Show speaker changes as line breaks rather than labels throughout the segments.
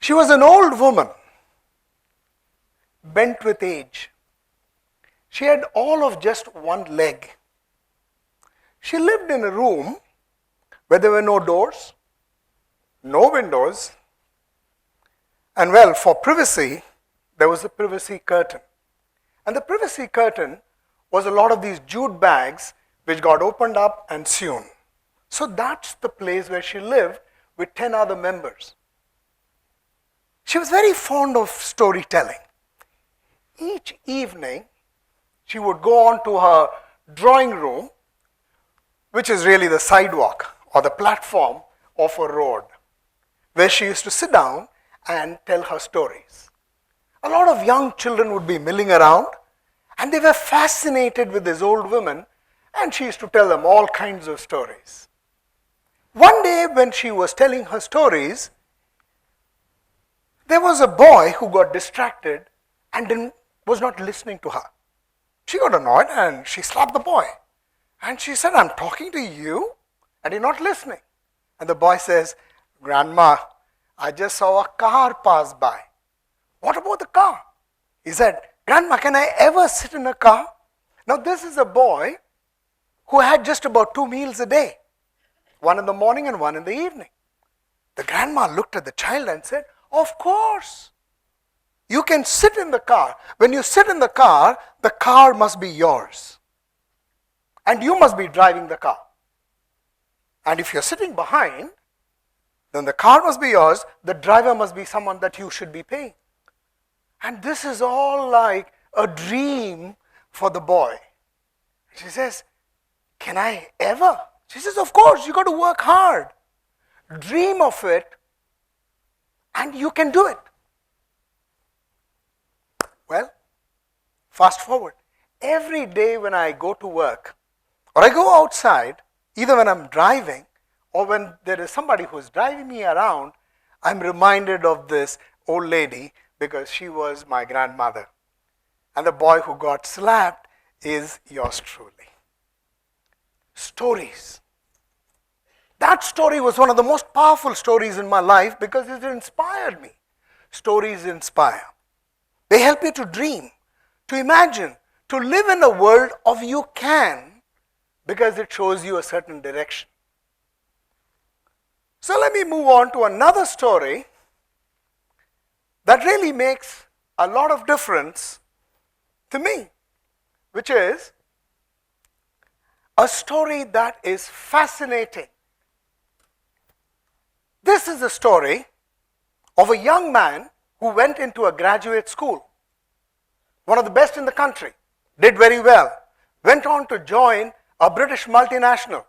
She was an old woman, bent with age. She had all of just one leg. She lived in a room where there were no doors, no windows, and well, for privacy, there was a privacy curtain. And the privacy curtain was a lot of these jute bags which got opened up and sewn. So that's the place where she lived with 10 other members. She was very fond of storytelling. Each evening, she would go on to her drawing room, which is really the sidewalk or the platform of a road, where she used to sit down and tell her stories. A lot of young children would be milling around, and they were fascinated with this old woman, and she used to tell them all kinds of stories. One day when she was telling her stories, there was a boy who got distracted and was not listening to her. She got annoyed and she slapped the boy. And she said, "I'm talking to you and you're not listening." And the boy says, "Grandma, I just saw a car pass by." "What about the car?" He said, "Grandma, can I ever sit in a car?" Now this is a boy who had just about 2 meals a day, one in the morning and one in the evening. The grandma looked at the child and said, "Of course, you can sit in the car. When you sit in the car must be yours. And you must be driving the car. And if you're sitting behind, then the car must be yours. The driver must be someone that you should be paying." And this is all like a dream for the boy. She says, "Can I ever?" She says, "Of course, you got to work hard. Dream of it, and you can do it." Well, fast forward. Every day when I go to work, or I go outside, either when I'm driving or when there is somebody who's driving me around, I'm reminded of this old lady because she was my grandmother. And the boy who got slapped is yours truly. Stories. That story was one of the most powerful stories in my life because it inspired me. Stories inspire. They help you to dream, to imagine, to live in a world of you can, because it shows you a certain direction. So let me move on to another story that really makes a lot of difference to me, which is a story that is fascinating. This is a story of a young man who went into a graduate school, one of the best in the country, did very well, went on to join a British multinational.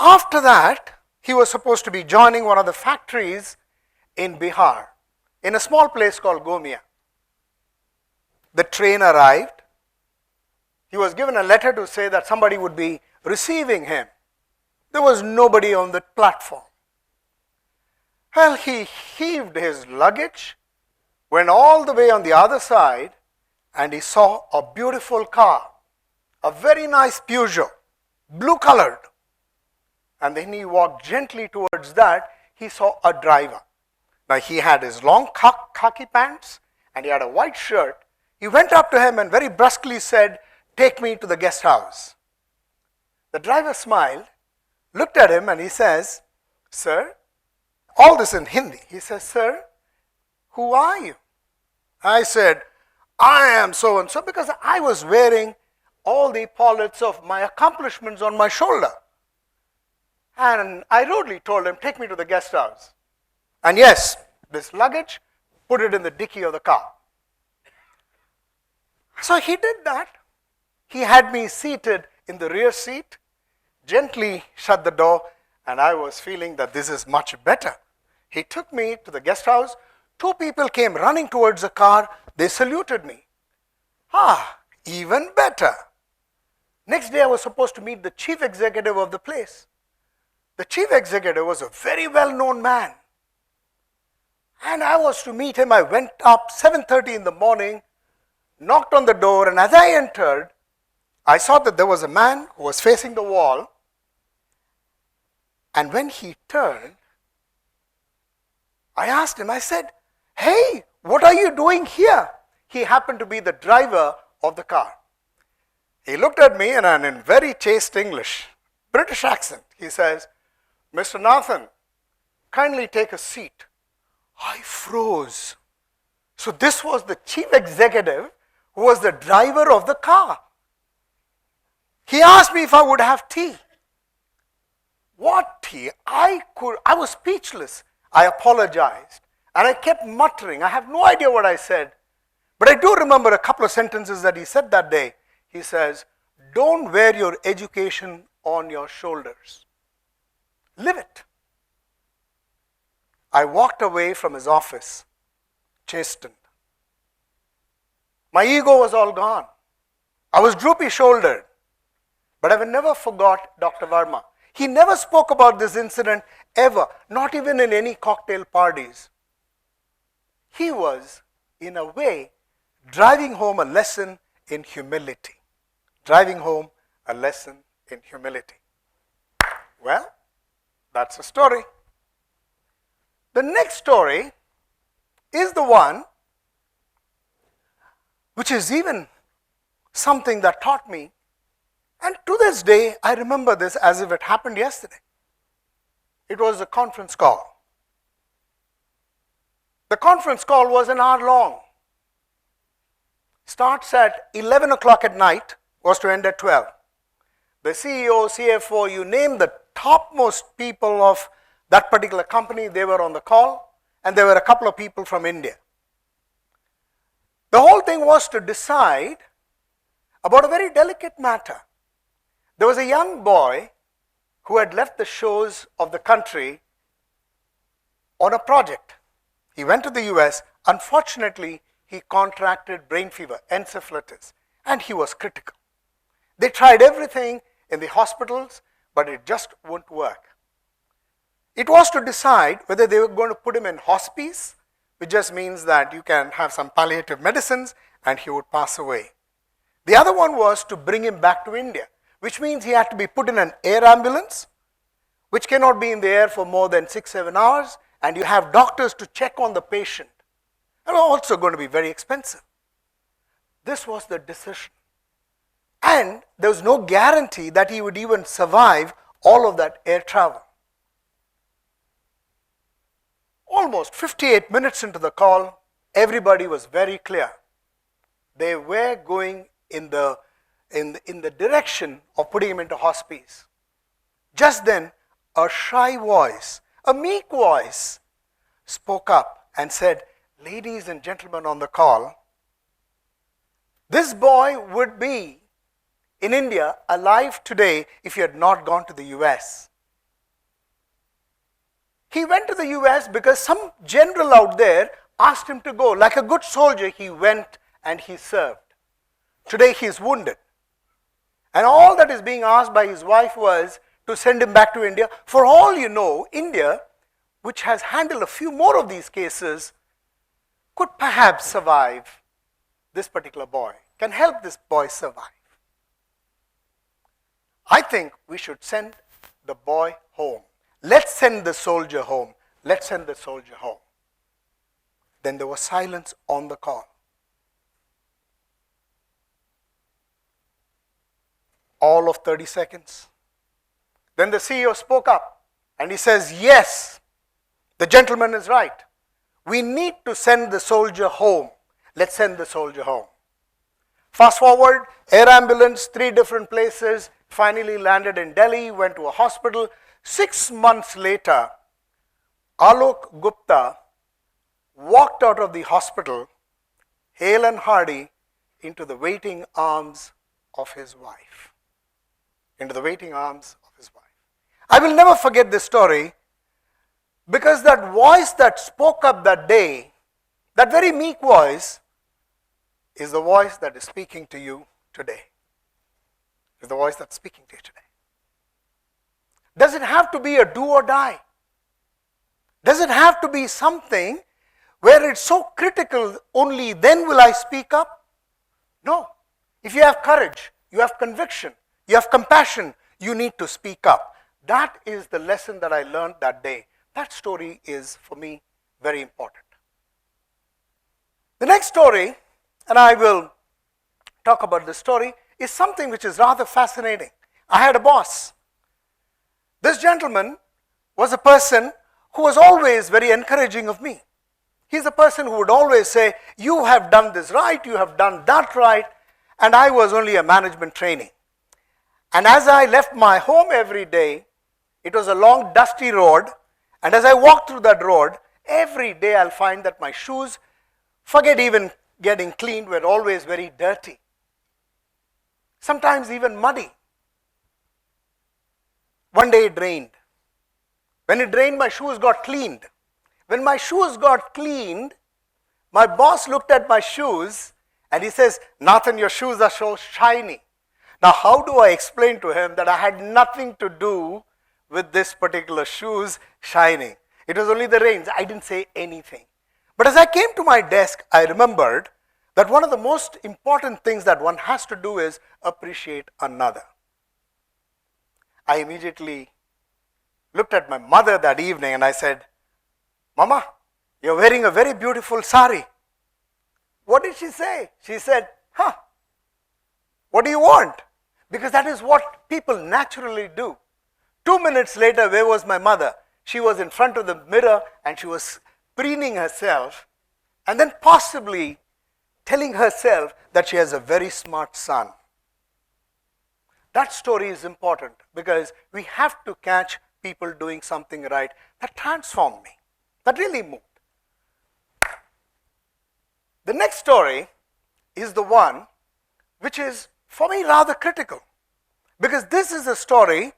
After that, he was supposed to be joining one of the factories in Bihar, in a small place called Gomia. The train arrived. He was given a letter to say that somebody would be receiving him. There was nobody on the platform. Well, he heaved his luggage, went all the way on the other side, and he saw a beautiful car, a very nice Peugeot, blue colored. And then he walked gently towards that. He saw a driver. Now he had his long khaki pants and he had a white shirt. He went up to him and very brusquely said, "Take me to the guest house." The driver smiled, looked at him and he says, "Sir," all this in Hindi. He says, "Sir, who are you?" I said, "I am so and so," because I was wearing all the epaulets of my accomplishments on my shoulder. And I rudely told him, "Take me to the guest house." And yes, this luggage, put it in the dicky of the car. So he did that. He had me seated in the rear seat, gently shut the door, and I was feeling that this is much better. He took me to the guest house. 2 people came running towards the car. They saluted me. Even better. Next day I was supposed to meet the chief executive of the place. The chief executive was a very well-known man. And I was to meet him. I went up 7:30 in the morning, knocked on the door, and as I entered, I saw that there was a man who was facing the wall. And when he turned, I asked him, I said, "Hey, what are you doing here?" He happened to be the driver of the car. He looked at me and in very chaste English, British accent, he says, "Mr. Nathan, kindly take a seat." I froze. So this was the chief executive who was the driver of the car. He asked me if I would have tea. What tea? I was speechless. I apologized and I kept muttering. I have no idea what I said, but I do remember a couple of sentences that he said that day. He says, "Don't wear your education on your shoulders. Live it." I walked away from his office, chastened. My ego was all gone. I was droopy-shouldered. But I will never forgot Dr. Verma. He never spoke about this incident ever, not even in any cocktail parties. He was, in a way, driving home a lesson in humility. Driving home a lesson in humility. Well, that's a story. The next story is the one which is even something that taught me, and to this day I remember this as if it happened yesterday. It was a conference call. The conference call was an hour long. Starts at 11 o'clock at night, was to end at 12. The CEO, CFO, you name the topmost people of that particular company, they were on the call, and there were a couple of people from India. The whole thing was to decide about a very delicate matter. There was a young boy who had left the shores of the country on a project. He went to the US. Unfortunately, he contracted brain fever, encephalitis, and he was critical. They tried everything in the hospitals, but it just wouldn't work. It was to decide whether they were going to put him in hospice, which just means that you can have some palliative medicines and he would pass away. The other one was to bring him back to India, which means he had to be put in an air ambulance, which cannot be in the air for more than 6-7 hours, and you have doctors to check on the patient. And also going to be very expensive. This was the decision. And there was no guarantee that he would even survive all of that air travel. Almost 58 minutes into the call, everybody was very clear. They were going in the direction of putting him into hospice. Just then, a shy voice, a meek voice, spoke up and said, "Ladies and gentlemen on the call, this boy would be in India alive today if he had not gone to the US. He went to the US because some general out there asked him to go. Like a good soldier, he went and he served. Today he is wounded. And all that is being asked by his wife was to send him back to India. For all you know, India, which has handled a few more of these cases, could perhaps survive this particular boy, can help this boy survive. I think we should send the boy home. Let's send the soldier home. Let's send the soldier home." Then there was silence on the call. All of 30 seconds. Then the CEO spoke up and he says, "Yes, the gentleman is right. We need to send the soldier home. Let's send the soldier home." Fast forward, air ambulance, 3 different places, finally landed in Delhi, went to a hospital. 6 months later, Alok Gupta walked out of the hospital, hale and hearty, into the waiting arms of his wife. Into the waiting arms of his wife. I will never forget this story because that voice that spoke up that day, that very meek voice, is the voice that is speaking to you today. Is the voice that's speaking to you today. Does it have to be a do or die? Does it have to be something where it's so critical, only then will I speak up? No. If you have courage, you have conviction, you have compassion, you need to speak up. That is the lesson that I learned that day. That story is, for me, very important. The next story, and I will talk about this story, is something which is rather fascinating. I had a boss. This gentleman was a person who was always very encouraging of me. He's a person who would always say, you have done this right, you have done that right, and I was only a management trainee. And as I left my home every day, it was a long dusty road, and as I walked through that road, every day I'll find that my shoes, forget even getting cleaned, were always very dirty. Sometimes even muddy. One day it rained. When it rained, my shoes got cleaned. When my shoes got cleaned, my boss looked at my shoes and he says, Nathan, your shoes are so shiny. Now, how do I explain to him that I had nothing to do with this particular shoes shining? It was only the rains. I didn't say anything. But as I came to my desk, I remembered that one of the most important things that one has to do is appreciate another. I immediately looked at my mother that evening and I said, Mama, you're wearing a very beautiful sari. What did she say? She said, what do you want? Because that is what people naturally do. 2 minutes later, where was my mother? She was in front of the mirror and she was preening herself and then possibly telling herself that she has a very smart son. That story is important because we have to catch people doing something right that transformed me, that really moved. The next story is the one which is, for me, rather critical, because this is a story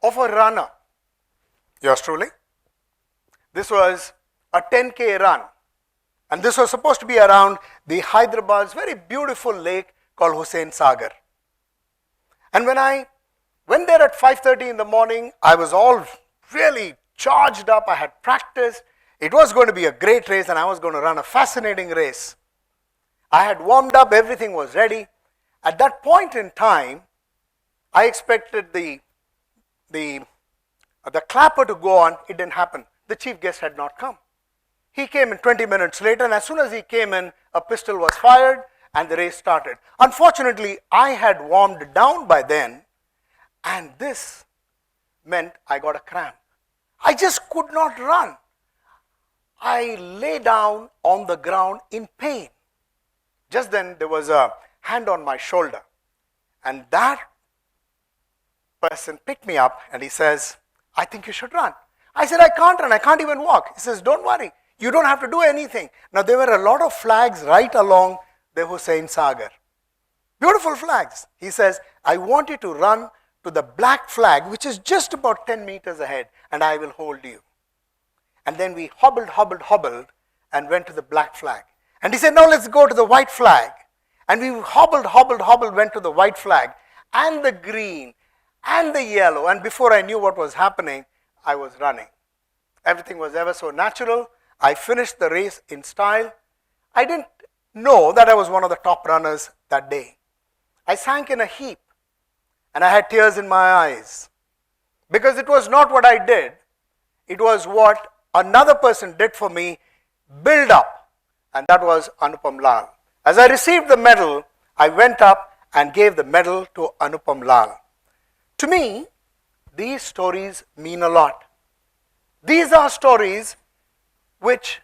of a runner. Yours truly. This was a 10K run, and this was supposed to be around the Hyderabad's very beautiful lake called Hussain Sagar. And when I went there at 5:30 in the morning, I was all really charged up. I had practiced. It was going to be a great race and I was going to run a fascinating race. I had warmed up, everything was ready. At that point in time, I expected the clapper to go on. It didn't happen. The chief guest had not come. He came in 20 minutes later, and as soon as he came in, a pistol was fired and the race started. Unfortunately, I had warmed down by then, and this meant I got a cramp. I just could not run. I lay down on the ground in pain. Just then, there was a hand on my shoulder, and that person picked me up and he says, I think you should run. I said, I can't run, I can't even walk. He says, don't worry, you don't have to do anything. Now, there were a lot of flags right along the Hussain Sagar. Beautiful flags. He says, I want you to run to the black flag, which is just about 10 meters ahead, and I will hold you. And then we hobbled, and went to the black flag. And he said, now let's go to the white flag. And we hobbled, went to the white flag, and the green, and the yellow. And before I knew what was happening, I was running. Everything was ever so natural. I finished the race in style. I didn't know that I was one of the top runners that day. I sank in a heap, and I had tears in my eyes. Because it was not what I did, it was what another person did for me, build up, and that was Anupam Lal. As I received the medal, I went up and gave the medal to Anupam Lal. To me, these stories mean a lot. These are stories which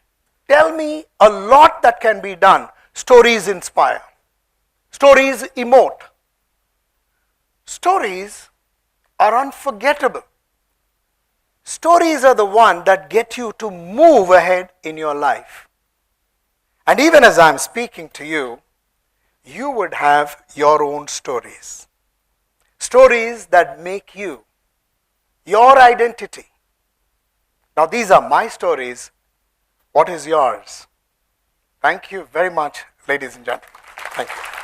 tell me a lot that can be done. Stories inspire. Stories emote. Stories are unforgettable. Stories are the one that get you to move ahead in your life. And even as I'm speaking to you, you would have your own stories. Stories that make you, your identity. Now, these are my stories. What is yours? Thank you very much, ladies and gentlemen. Thank you.